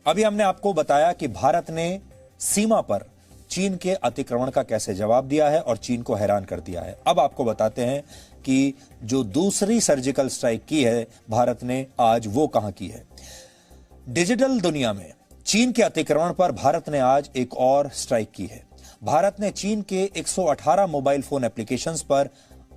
अभी हमने आपको बताया कि भारत ने सीमा पर चीन के अतिक्रमण का कैसे जवाब दिया है और चीन को हैरान कर दिया है। अब आपको बताते हैं कि जो दूसरी सर्जिकल स्ट्राइक की है भारत ने, आज वो कहां की है। डिजिटल दुनिया में चीन के अतिक्रमण पर भारत ने आज एक और स्ट्राइक की है। भारत ने चीन के 118 मोबाइल फोन एप्लीकेशंस पर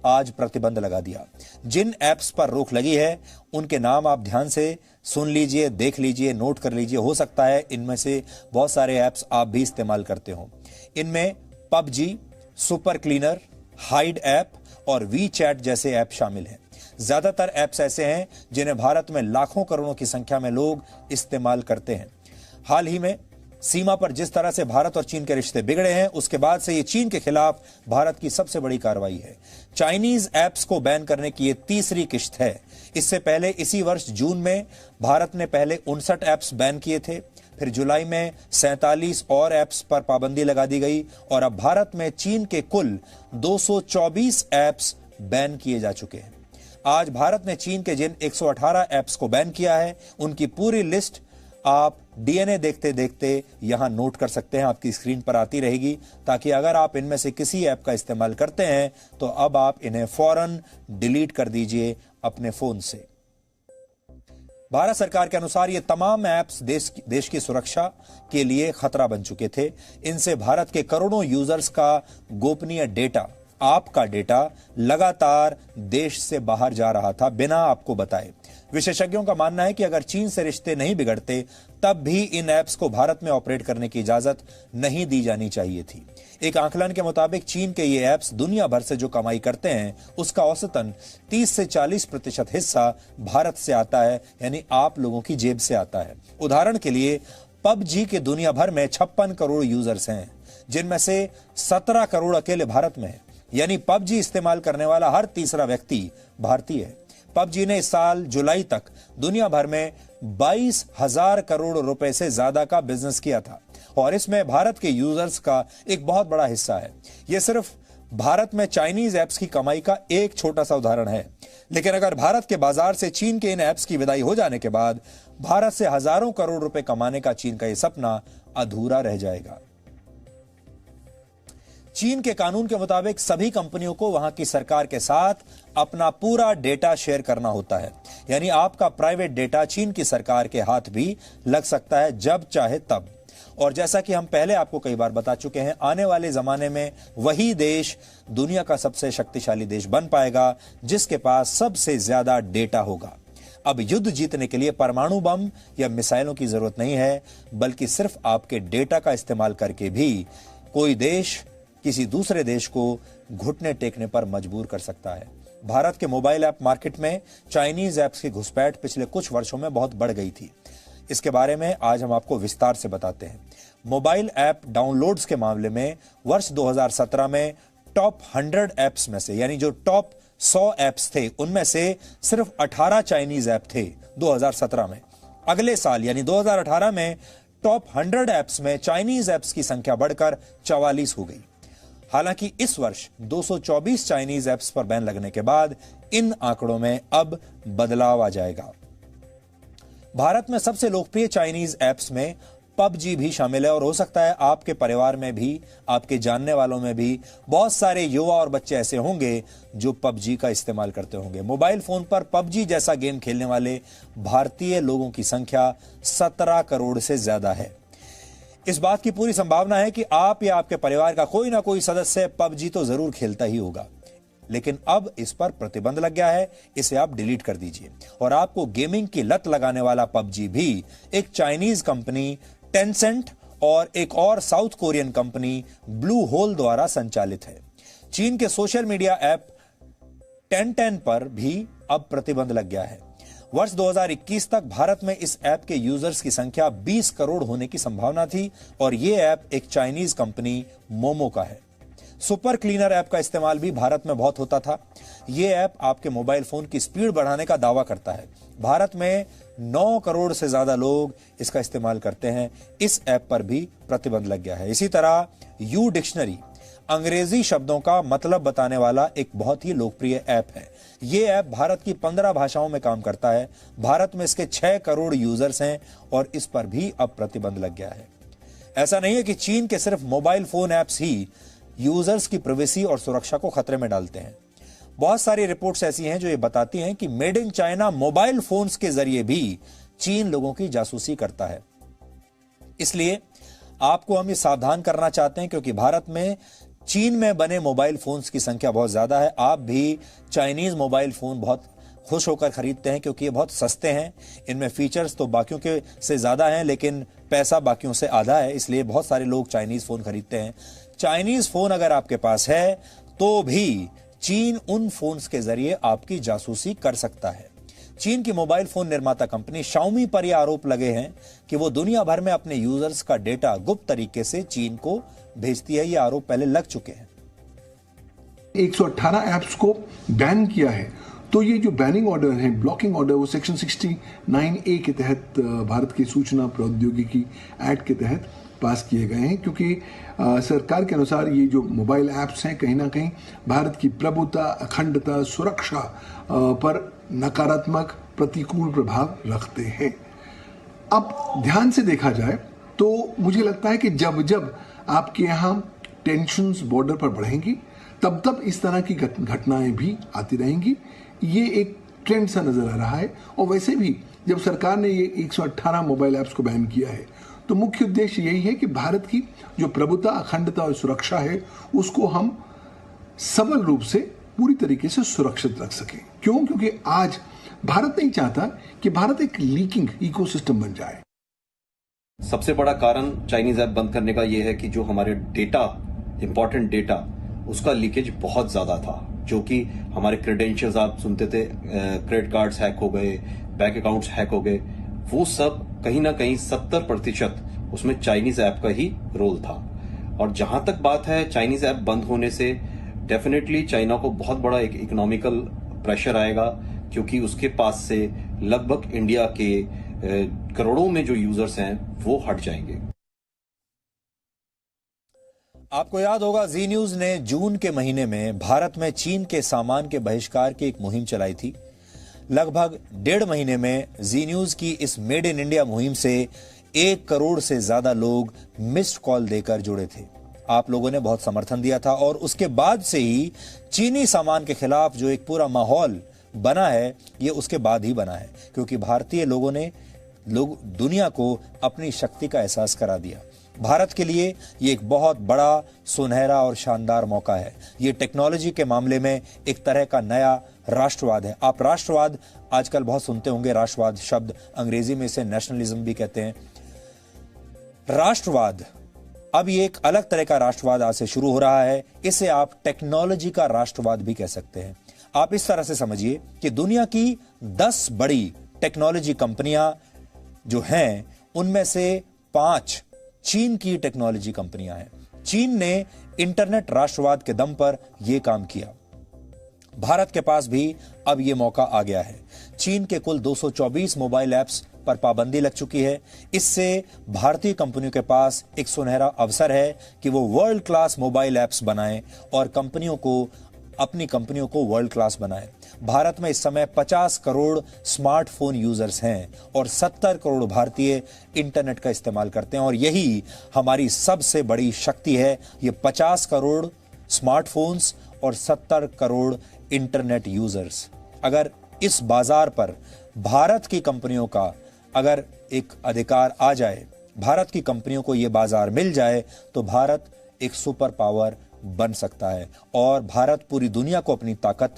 आज प्रतिबंध लगा दिया। जिन ऐप्स पर रोक लगी है उनके नाम आप ध्यान से सुन लीजिए, देख लीजिए, नोट कर लीजिए। हो सकता है इनमें से बहुत सारे ऐप्स आप भी इस्तेमाल करते हो। इनमें PUBG, super cleaner, hide app और वी चैट जैसे ऐप शामिल हैं। ज्यादातर ऐप्स ऐसे हैं जिन्हें भारत में लाखों करोड़ों की संख्या में लोग इस्तेमाल करते हैं। हाल ही में सीमा पर जिस तरह से भारत और चीन के रिश्ते बिगड़े हैं, उसके बाद से ये चीन के खिलाफ भारत की सबसे बड़ी कार्रवाई है। चाइनीज ऐप्स को बैन करने की ये तीसरी किश्त है। इससे पहले इसी वर्ष जून में भारत ने पहले 59 ऐप्स बैन किए थे, फिर जुलाई में 47 और ऐप्स पर पाबंदी लगा दी गई और अब भारत में चीन के कुल 224 ऐप्स बैन किए जा चुके हैं। आज भारत ने चीन के जिन 118 ऐप्स को बैन किया है, उनकी पूरी लिस्ट आप डीएनए देखते देखते यहां नोट कर सकते हैं। आपकी स्क्रीन पर आती रहेगी, ताकि अगर आप इनमें से किसी ऐप का इस्तेमाल करते हैं तो अब आप इन्हें फौरन डिलीट कर दीजिए अपने फोन से। भारत सरकार के अनुसार ये तमाम ऐप्स देश की सुरक्षा के लिए खतरा बन चुके थे। इनसे भारत के करोड़ों यूजर्स का गोपनीय डेटा, आपका डेटा लगातार देश से बाहर जा रहा था बिना आपको बताए। विशेषज्ञों का मानना है कि अगर चीन से रिश्ते नहीं बिगड़ते तब भी इन ऐप्स को भारत में ऑपरेट करने की इजाजत नहीं दी जानी चाहिए थी। एक आंकलन के मुताबिक चीन के ये ऐप्स दुनिया भर से जो कमाई करते हैं उसका औसतन 30 से 40% हिस्सा भारत से आता है, यानी आप लोगों की जेब से आता है। उदाहरण के लिए पबजी के दुनिया भर में 56 करोड़ यूजर्स हैं, जिनमें से 17 करोड़ अकेले भारत में है, यानी पबजी इस्तेमाल करने वाला हर तीसरा व्यक्ति भारतीय है। पबजी ने इस साल जुलाई तक दुनिया भर में 22,000 करोड़ रुपए से ज्यादा का बिजनेस किया था और इसमें भारत के यूजर्स का एक बहुत बड़ा हिस्सा है। यह सिर्फ भारत में चाइनीज ऐप्स की कमाई का एक छोटा सा उदाहरण है, लेकिन अगर भारत के बाजार से चीन के इन ऐप्स की विदाई हो जाने के बाद भारत से हजारों करोड़ रुपए कमाने का चीन का यह सपना अधूरा रह जाएगा। चीन के कानून के मुताबिक सभी कंपनियों को वहां की सरकार के साथ अपना पूरा डेटा शेयर करना होता है, यानी आपका प्राइवेट डेटा चीन की सरकार के हाथ भी लग सकता है जब चाहे तब। और जैसा कि हम पहले आपको कई बार बता चुके हैं, आने वाले जमाने में वही देश दुनिया का सबसे शक्तिशाली देश बन पाएगा जिसके पास सबसे ज्यादा डेटा होगा। अब युद्ध जीतने के लिए परमाणु बम या मिसाइलों की जरूरत नहीं है, बल्कि सिर्फ आपके डेटा का इस्तेमाल करके भी कोई देश किसी दूसरे देश को घुटने टेकने पर मजबूर कर सकता है। भारत के मोबाइल ऐप मार्केट में चाइनीज ऐप्स की घुसपैठ पिछले कुछ वर्षों में बहुत बढ़ गई थी। इसके बारे में आज हम आपको विस्तार से बताते हैं। मोबाइल ऐप डाउनलोड्स के मामले में वर्ष 2017 में टॉप 100 ऐप्स में से, यानी जो टॉप 100 ऐप्स थे, उनमें से सिर्फ 18 चाइनीज ऐप थे 2017 में। अगले साल यानी 2018 में टॉप 100 ऐप्स में चाइनीज ऐप्स की संख्या बढ़कर 44 हो गई। हालांकि इस वर्ष 224 चाइनीज ऐप्स पर बैन लगने के बाद इन आंकड़ों में अब बदलाव आ जाएगा। भारत में सबसे लोकप्रिय चाइनीज ऐप्स में पबजी भी शामिल है और हो सकता है आपके परिवार में भी, आपके जानने वालों में भी बहुत सारे युवा और बच्चे ऐसे होंगे जो पबजी का इस्तेमाल करते होंगे। मोबाइल फोन पर पबजी जैसा गेम खेलने वाले भारतीय लोगों की संख्या 17 करोड़ से ज्यादा है। इस बात की पूरी संभावना है कि आप या आपके परिवार का कोई ना कोई सदस्य पबजी तो जरूर खेलता ही होगा, लेकिन अब इस पर प्रतिबंध लग गया है। इसे आप डिलीट कर दीजिए। और आपको गेमिंग की लत लगाने वाला पबजी भी एक चाइनीज कंपनी टेंसेंट और एक और South Korean company Blue Hole द्वारा संचालित है। चीन के सोशल मीडिया ऐप टेंटेन पर भी अब प्रतिबंध लग गया है। वर्ष 2021 तक भारत में इस ऐप के यूजर्स की संख्या 20 करोड़ होने की संभावना थी और यह ऐप एक चाइनीज कंपनी मोमो का है। सुपर क्लीनर ऐप का इस्तेमाल भी भारत में बहुत होता था। यह ऐप आपके मोबाइल फोन की स्पीड बढ़ाने का दावा करता है। भारत में 9 करोड़ से ज्यादा लोग इसका इस्तेमाल करते हैं। इस ऐप पर भी प्रतिबंध लग गया है। इसी तरह यू डिक्शनरी अंग्रेजी शब्दों का मतलब बताने वाला एक बहुत ही लोकप्रिय ऐप है। यह ऐप भारत की 15 भाषाओं में काम करता है। भारत में इसके 6 करोड़ यूजर्स हैं और इस पर भी अब प्रतिबंध लग गया है। ऐसा नहीं है कि चीन के सिर्फ मोबाइल फोन ऐप्स ही यूजर्स की प्राइवेसी और सुरक्षा को खतरे में डालते हैं। बहुत सारी रिपोर्ट्स ऐसी हैं जो ये बताती हैं कि made in China mobile phones के जरिए भी चीन लोगों की जासूसी करता है। इसलिए आपको हम ये सावधान करना चाहते हैं, क्योंकि भारत में चीन में बने मोबाइल फोन्स की संख्या बहुत ज्यादा है। आप भी चाइनीज मोबाइल फोन बहुत खुश होकर खरीदते हैं क्योंकि ये बहुत सस्ते हैं। इनमें फीचर्स तो बाकियों के से ज्यादा हैं, लेकिन पैसा बाकियों से आधा है, इसलिए बहुत सारे लोग चाइनीज फोन खरीदते हैं। चाइनीज फोन अगर आपके पास है तो भी चीन उन फोन्स के जरिए आपकी जासूसी कर सकता है। चीन की मोबाइल फोन निर्माता कंपनी शाओमी पर यह आरोप लगे हैं कि वो दुनिया भर में अपने यूजर्स का डेटा गुप्त तरीके से चीन को भेजती है। ये आरोप पहले लग चुके हैं। 118 ऐप्स को बैन किया है। तो ये जो बैनिंग ऑर्डर है, ब्लॉकिंग ऑर्डर, वो सेक्शन 69A के तहत भारत की सूचना प्रौद्योगिकी एक्ट के तहत पास किए गए हैं, क्योंकि सरकार के अनुसार ये जो मोबाइल ऐप्स हैं कहीं ना कहीं भारत की प्रभुता, अखंडता, सुरक्षा पर नकारात्मक प्रतिकूल प्रभाव रखते हैं। अब ध्यान से देखा जाए तो मुझे लगता है कि जब जब आपके यहाँ टेंशन्स बॉर्डर पर बढ़ेंगी तब तब इस तरह की घटनाएं भी आती रहेंगी। ये एक ट्रेंड सा नजर आ रहा है। और वैसे भी जब सरकार ने ये 118 मोबाइल ऐप्स को बैन किया है तो मुख्य उद्देश्य यही है कि भारत की जो प्रभुता, अखंडता और सुरक्षा है उसको हम सबल रूप से पूरी तरीके से सुरक्षित रख सकें। क्यों? क्योंकि आज भारत नहीं चाहता कि भारत एक लीकिंग इकोसिस्टम बन जाए। सबसे बड़ा कारण चाइनीज ऐप बंद करने का यह है कि जो हमारे डेटा, इंपॉर्टेंट डेटा, उसका लीकेज बहुत ज्यादा था, जो कि हमारे क्रेडेंशियल्स आप सुनते थे, क्रेडिट कार्ड्स हैक हो गए, बैंक अकाउंट्स हैक हो गए, वो सब कहीं ना कहीं 70% उसमें चाइनीज ऐप का ही रोल था। और जहां तक बात है चाइनीज ऐप बंद होने से, डेफिनेटली चाइना को बहुत बड़ा एक इकोनॉमिकल प्रेशर आएगा, क्योंकि उसके पास से लगभग इंडिया के करोड़ों में जो यूजर्स हैं वो हट जाएंगे। आपको याद होगा जी न्यूज ने जून के महीने में भारत में चीन के सामान के बहिष्कार की एक मुहिम चलाई थी। लगभग 1.5 महीने में जी न्यूज की इस मेड इन इंडिया मुहिम से 1 करोड़ से ज्यादा लोग मिस्ड कॉल देकर जुड़े थे। आप लोगों ने बहुत समर्थन दिया था और उसके बाद से ही चीनी सामान के खिलाफ जो एक पूरा माहौल बना है, ये उसके बाद ही बना है, क्योंकि भारतीय लोगों ने दुनिया को अपनी शक्ति का एहसास करा दिया। भारत के लिए ये एक बहुत बड़ा, सुनहरा और शानदार मौका है। ये टेक्नोलॉजी के मामले में एक तरह का नया राष्ट्रवाद है। आप राष्ट्रवाद आजकल बहुत सुनते होंगे, राष्ट्रवाद शब्द, अंग्रेजी में इसे नेशनलिज्म भी कहते हैं। राष्ट्रवाद अब ये एक अलग तरह का राष्ट्रवाद आज से शुरू हो रहा है। इसे आप टेक्नोलॉजी का राष्ट्रवाद भी कह सकते हैं। आप इस तरह से समझिए कि दुनिया की 10 बड़ी टेक्नोलॉजी कंपनियां जो हैं, उनमें से 5 चीन की टेक्नोलॉजी कंपनियां हैं। चीन ने इंटरनेट राष्ट्रवाद के दम पर यह काम किया। भारत के पास भी अब यह मौका आ गया है। चीन के कुल 224 मोबाइल ऐप्स पर पाबंदी लग चुकी है। इससे भारतीय कंपनियों के पास एक सुनहरा अवसर है कि वो वर्ल्ड क्लास मोबाइल ऐप्स बनाएं और अपनी कंपनियों को वर्ल्ड क्लास बनाएं। भारत में इस समय 50 करोड़ स्मार्टफोन यूजर्स हैं और 70 करोड़ भारतीय इंटरनेट का इस्तेमाल करते हैं, और यही हमारी सबसे बड़ी शक्ति है, ये 50 करोड़ स्मार्टफोन्स और 70 करोड़ इंटरनेट यूजर्स। अगर इस बाजार पर भारत की कंपनियों का अगर एक अधिकार आ जाए, भारत की कंपनियों को यह बाजार मिल जाए, तो भारत एक सुपर पावर बन सकता है और भारत पूरी दुनिया को अपनी ताकत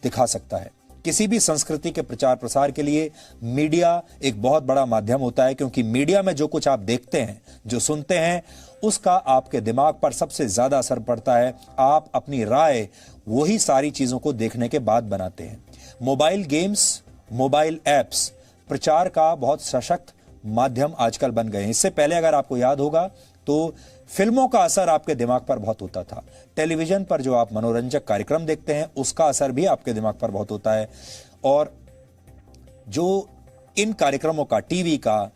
दिखा सकता है। किसी भी संस्कृति के प्रचार प्रसार के लिए मीडिया एक बहुत बड़ा माध्यम होता है, क्योंकि मीडिया में जो कुछ आप देखते हैं, जो सुनते हैं, उसका आपके दिमाग पर सबसे ज्यादा असर पड़ता है। आप अपनी राय वही सारी चीजों को देखने के बाद बनाते हैं। मोबाइल गेम्स, मोबाइल ऐप्स प्रचार का बहुत सशक्त माध्यम आजकल बन गए हैं। इससे पहले अगर आपको याद होगा तो फिल्मों का असर आपके दिमाग पर बहुत होता था। टेलीविजन पर जो आप मनोरंजक कार्यक्रम देखते हैं, उसका असर भी आपके दिमाग पर बहुत होता है। और जो इन कार्यक्रमों का, टीवी का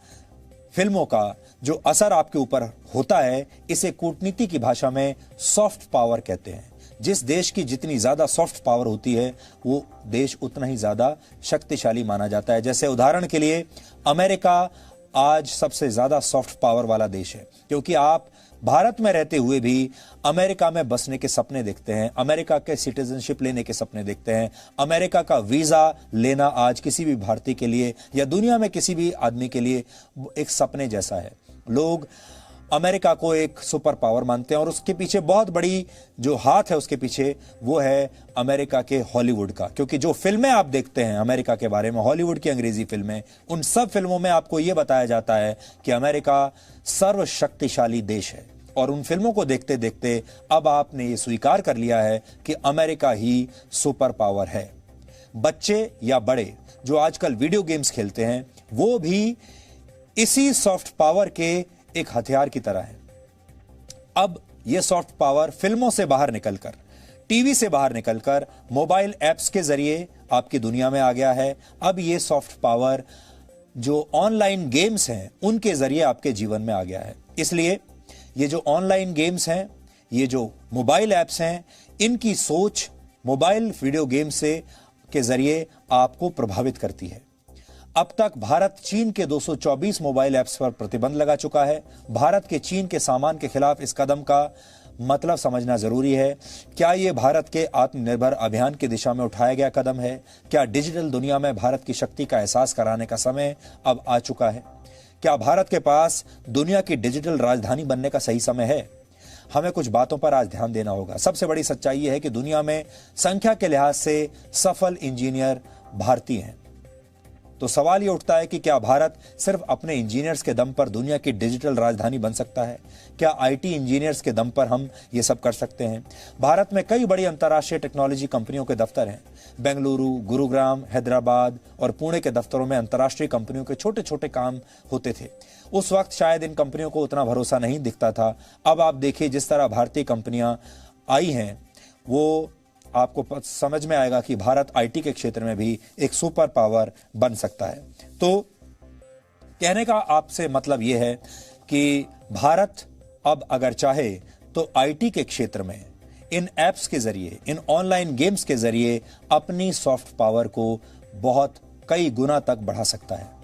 फिल्मों का जो असर आपके ऊपर होता है, इसे कूटनीति की भाषा में सॉफ्ट पावर कहते हैं। जिस देश की जितनी ज्यादा सॉफ्ट पावर होती है, वो देश उतना ही ज्यादा शक्तिशाली माना जाता है। जैसे उदाहरण के लिए अमेरिका आज सबसे ज्यादा सॉफ्ट पावर वाला देश है, क्योंकि आप भारत में रहते हुए भी अमेरिका में बसने के सपने देखते हैं, अमेरिका के सिटीजनशिप लेने के सपने देखते हैं। अमेरिका का वीजा लेना आज किसी भी भारतीय के लिए या दुनिया में किसी भी आदमी के लिए एक सपने जैसा है। लोग अमेरिका को एक सुपर पावर मानते हैं और उसके पीछे बहुत बड़ी जो हाथ है उसके पीछे, वो है अमेरिका के हॉलीवुड का। क्योंकि जो फिल्में आप देखते हैं अमेरिका के बारे में, हॉलीवुड की अंग्रेजी फिल्में, उन सब फिल्मों में आपको यह बताया जाता है कि अमेरिका सर्वशक्तिशाली देश है। और उन फिल्मों को देखते देखते अब आपने ये स्वीकार कर लिया है कि अमेरिका ही सुपर पावर है। बच्चे या बड़े जो आजकल वीडियो गेम्स खेलते हैं, वो भी इसी सॉफ्ट पावर के एक हथियार की तरह है। अब यह सॉफ्ट पावर फिल्मों से बाहर निकलकर, टीवी से बाहर निकलकर मोबाइल ऐप्स के जरिए आपकी दुनिया में आ गया है। अब यह सॉफ्ट पावर जो ऑनलाइन गेम्स हैं उनके जरिए आपके जीवन में आ गया है। इसलिए ये जो ऑनलाइन गेम्स हैं, ये जो मोबाइल ऐप्स हैं, इनकी सोच मोबाइल वीडियो गेम से के जरिए आपको प्रभावित करती है। अब तक भारत चीन के 224 मोबाइल ऐप्स पर प्रतिबंध लगा चुका है। भारत के चीन के सामान के खिलाफ इस कदम का मतलब समझना जरूरी है। क्या यह भारत के आत्मनिर्भर अभियान की दिशा में उठाया गया कदम है? क्या डिजिटल दुनिया में भारत की शक्ति का एहसास कराने का समय अब आ चुका है? क्या भारत के पास दुनिया की डिजिटल राजधानी बनने का सही समय है? हमें कुछ बातों पर आज ध्यान देना होगा। सबसे बड़ी सच्चाई यह है कि दुनिया में संख्या के लिहाज से सफल इंजीनियर भारतीय हैं। तो सवाल यह उठता है कि क्या भारत सिर्फ अपने इंजीनियर्स के दम पर दुनिया की डिजिटल राजधानी बन सकता है? क्या आईटी इंजीनियर्स के दम पर हम ये सब कर सकते हैं? भारत में कई बड़ी अंतर्राष्ट्रीय टेक्नोलॉजी कंपनियों के दफ्तर हैं। बेंगलुरु, गुरुग्राम, हैदराबाद और पुणे के दफ्तरों में अंतर्राष्ट्रीय कंपनियों के छोटे छोटे काम होते थे। उस वक्त शायद इन कंपनियों को उतना भरोसा नहीं दिखता था। अब आप देखिए जिस तरह भारतीय कंपनियां आई हैं, वो आपको समझ में आएगा कि भारत आईटी के क्षेत्र में भी एक सुपर पावर बन सकता है। तो कहने का आपसे मतलब यह है कि भारत अब अगर चाहे तो आईटी के क्षेत्र में इन ऐप्स के जरिए, इन ऑनलाइन गेम्स के जरिए अपनी सॉफ्ट पावर को बहुत कई गुना तक बढ़ा सकता है।